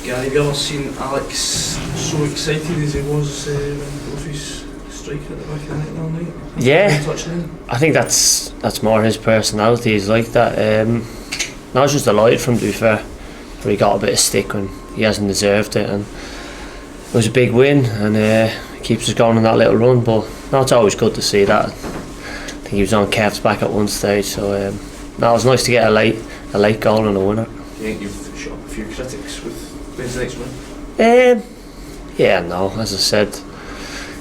Gary, have you ever seen Alex so excited as he was when he goes for his striker at the back of the net all night? Yeah, I think that's more his personality. He's like that. I was just delighted for him, to be fair, where he got a bit of stick when he hasn't deserved it, and it was a big win, and keeps us going on that little run. But no, it's always good to see that. I think he was on Kev's back at one stage, so no, it was nice to get a late goal and a winner. Do you think you've shot up a few critics with Wednesday night's win? Yeah, no, as I said,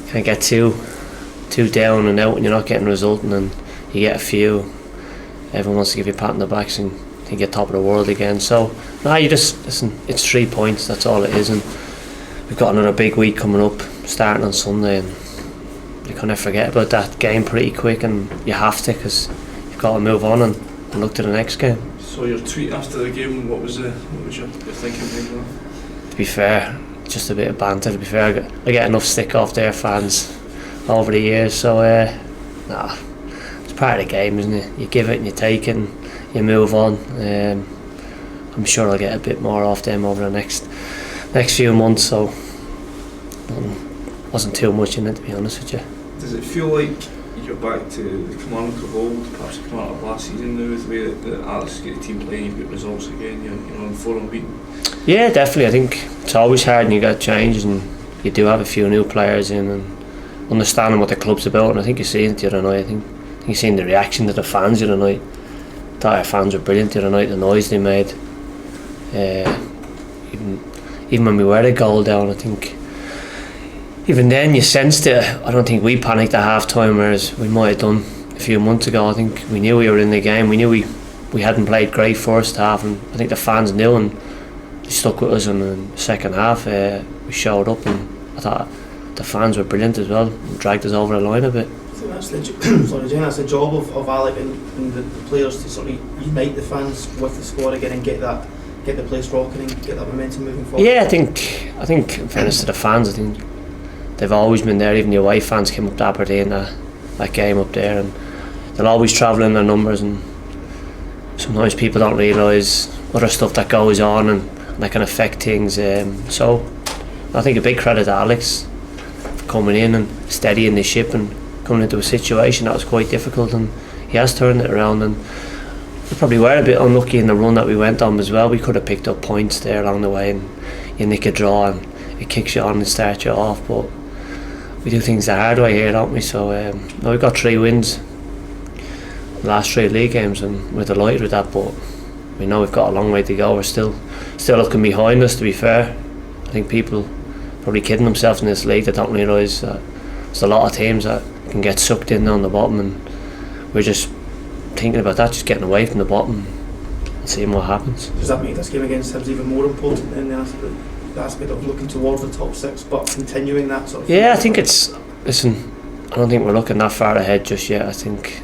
can't get too down and out when you're not getting a result, and then you get a few. Everyone wants to give you a pat on the backs and think you're top of the world again. So no, you just listen. It's 3 points. That's all it is, and we've got another big week coming up, starting on Sunday, and you can't forget about that game pretty quick, and you have to, because you've got to move on and look to the next game. So your tweet after the game, what was your thinking behind that? To be fair, just a bit of banter. To be fair, I get enough stick off their fans over the years, so nah, it's part of the game, isn't it? You give it and you take it and you move on. I'm sure I'll get a bit more off them over the next few months, so wasn't too much in it, to be honest with you. Does it feel like you're back to the command of old, perhaps the command of last season now, with the way that Alex get the team playing, you've got results again, you're on 4 unbeaten? Yeah, definitely. I think it's always hard when you get change, and you do have a few new players in and understanding what the club's about, and I think you seen it the other night. I think you seen the reaction to the fans the other night. I thought our fans were brilliant the other night, the noise they made. Even when we were a goal down, I think even then you sensed it. I don't think we panicked at half time, whereas we might have done a few months ago. I think we knew we were in the game. We knew we hadn't played great first half, and I think the fans knew, and they stuck with us in the second half. We showed up, and I thought the fans were brilliant as well, and dragged us over the line a bit. I think that's that's the job of Alec and the players, to sort of unite the fans with the squad again and get the place rocking and get that momentum moving forward. Yeah, I think in fairness to the fans, I think they've always been there. Even the away fans came up to Aberdeen that game up there, and they'll always travel in their numbers, and sometimes people don't realise other stuff that goes on and that can affect things. So I think a big credit to Alex for coming in and steadying the ship and coming into a situation that was quite difficult, and he has turned it around. And we probably were a bit unlucky in the run that we went on as well. We could have picked up points there along the way, and you nick a draw and it kicks you on and starts you off, but we do things the hard way here, don't we? So no, we've got 3 wins the last 3 league games, and we're delighted with that, but we know we've got a long way to go. We're still looking behind us, to be fair. I think people probably kidding themselves in this league that don't realise that there's a lot of teams that can get sucked in down the bottom, and we're just thinking about that, just getting away from the bottom and seeing what happens. Does that make this game against Hibs even more important in the aspect of looking towards the top 6, but continuing that sort of thing? Yeah, I think I don't think we're looking that far ahead just yet. I think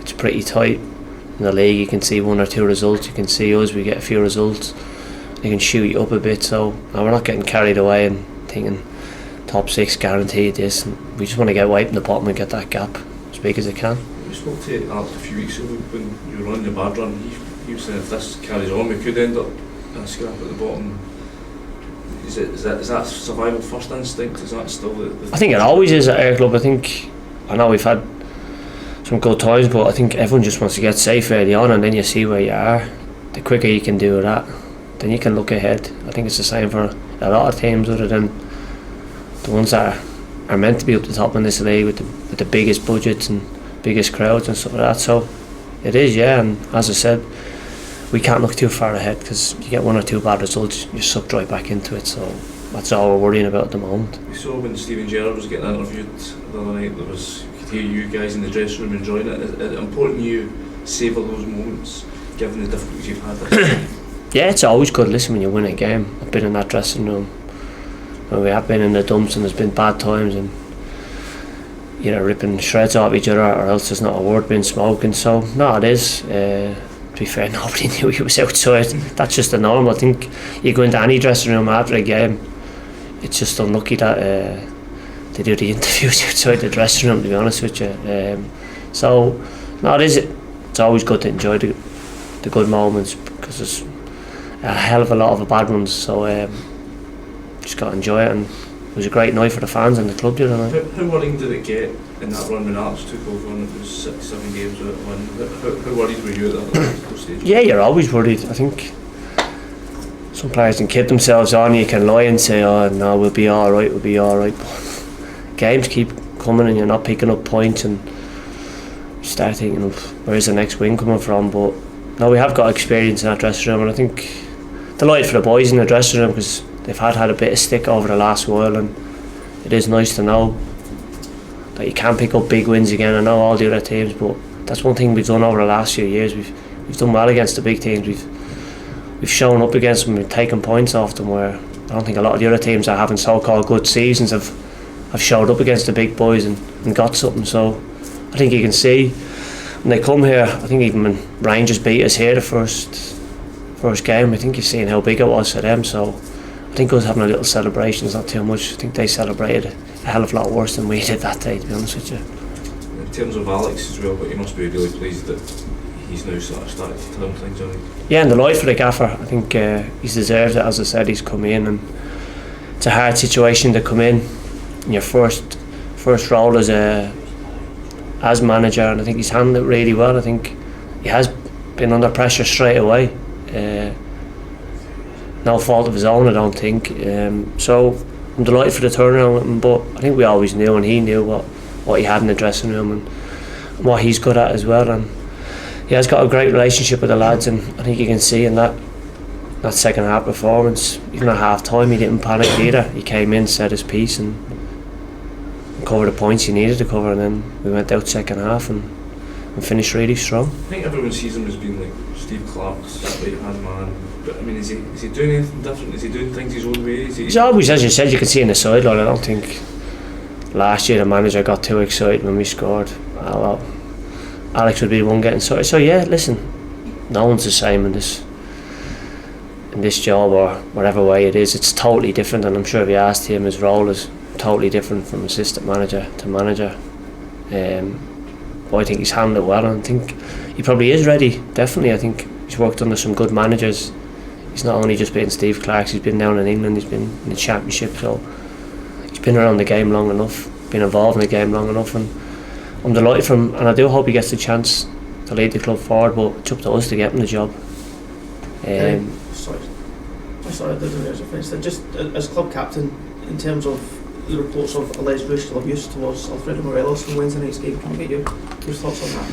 it's pretty tight in the league. You can see 1 or 2 results, you can see us, we get a few results, they can shoot you up a bit, so we're not getting carried away and thinking top 6 guaranteed this. We just want to get away from the bottom and get that gap as big as it can. We spoke to Alex a few weeks ago when you were on your bad run. He was saying if this carries on, we could end up scrap at the bottom. Is that survival first instinct? Is that still the I think it always is at our club. I know we've had some good times, but I think everyone just wants to get safe early on, and then you see where you are. The quicker you can do that, then you can look ahead. I think it's the same for a lot of teams, other than the ones that are meant to be up the top in this league with the biggest budgets and biggest crowds and stuff like that. So it is, yeah. And as I said, we can't look too far ahead, because you get 1 or 2 bad results, you're sucked right back into it. So that's all we're worrying about at the moment. We saw when Steven Gerrard was getting interviewed the other night, you could hear you guys in the dressing room enjoying it. Is it important you savour those moments, given the difficulties you've had this year? Yeah, it's always good. Listen, when you win a game, I've been in that dressing room, when we have been in the dumps and there's been bad times, and ripping shreds off each other, or else there's not a word being spoken. So no, it is. To be fair, nobody knew he was outside. That's just the norm. I think you go into any dressing room after a game, it's just unlucky that they do the interviews outside the dressing room, to be honest with you. So no, it's always good to enjoy the good moments, because there's a hell of a lot of bad ones. So just got to enjoy it, and it was a great night for the fans and the club the other night. How worrying did it get in that run when Alex took over and it was 6-7 games without a win? How worried were you at that stage? Yeah, you're always worried. I think some players can kid themselves on. You can lie and say, "Oh no, we'll be all right, but games keep coming and you're not picking up points, and you start thinking of where's the next win coming from. But no, we have got experience in that dressing room, and I think delighted for the boys in the dressing room because they've had a bit of stick over the last while, and it is nice to know that you can pick up big wins again. I know all the other teams, but that's one thing we've done over the last few years. We've done well against the big teams. We've shown up against them, we've taken points off them, where I don't think a lot of the other teams that are having so-called good seasons have showed up against the big boys and got something. So I think you can see when they come here, I think even when Rangers beat us here the first game, I think you've seen how big it was for them. So I think us having a little celebration is not too much. I think they celebrated a hell of a lot worse than we did that day, to be honest with you. In terms of Alex as well, but he must be really pleased that he's now sort of started to turn things on. Yeah, and the light for the gaffer. I think he's deserved it. As I said, he's come in, and it's a hard situation to come in your first role as manager, and I think he's handled it really well. I think he has been under pressure straight away. No fault of his own, I don't think. So I'm delighted for the turnaround, but I think we always knew, and he knew what he had in the dressing room and what he's good at as well. And he has got a great relationship with the lads, and I think you can see in that second half performance, even at half time, he didn't panic either. He came in, said his piece, and covered the points he needed to cover, and then we went out second half and finished really strong. I think everyone sees him as being like Steve Clark's that right hand man, but I mean, is he doing anything different? Is he doing things his own way? He's always, as you said, you can see in the sideline. I don't think last year the manager got too excited when we scored. Oh, well, Alex would be the one getting sorted. So yeah, listen, no one's the same in this job, or whatever way it is. It's totally different, and I'm sure if you asked him, his role is totally different from assistant manager to manager. But I think he's handled it well, and I think he probably is ready. Definitely, I think he's worked under some good managers. He's not only just been Steve Clark's, he's been down in England, he's been in the Championship, so he's been around the game long enough, been involved in the game long enough, and I'm delighted for him, and I do hope he gets the chance to lead the club forward, but it's up to us to get him the job. Sorry, there's a fence there. Just as club captain, in terms of the reports of alleged racial abuse towards Alfredo Morelos from Wednesday night's game, can we get your thoughts on that?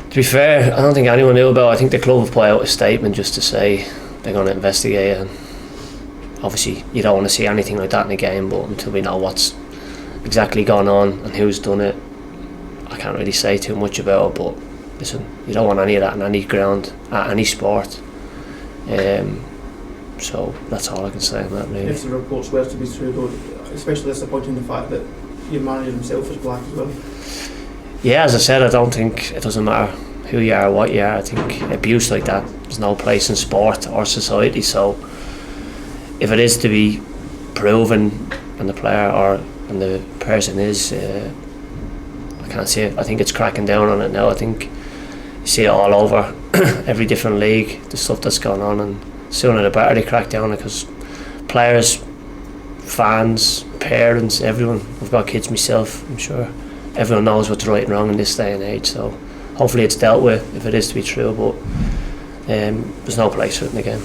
To be fair, I don't think anyone knew about it. I think the club have put out a statement just to say they're going to investigate it, and obviously you don't want to see anything like that in a game, but until we know what's exactly gone on and who's done it, I can't really say too much about it. But listen, you don't want any of that in any ground, at any sport. So that's all I can say on that, really. If the reports were to be true, though, especially disappointing the fact that your manager himself is black as well. Yeah, as I said, I don't think it doesn't matter who you are, what you are. I think abuse like that, there's no place in sport or society. So if it is to be proven, and the player and the person is, I can't see it. I think it's cracking down on it now. I think you see it all over every different league, the stuff that's going on, and sooner the better they crack down, because players, fans, parents, everyone, I've got kids myself, I'm sure everyone knows what's right and wrong in this day and age, so hopefully it's dealt with if it is to be true, but there's no place for it in the game.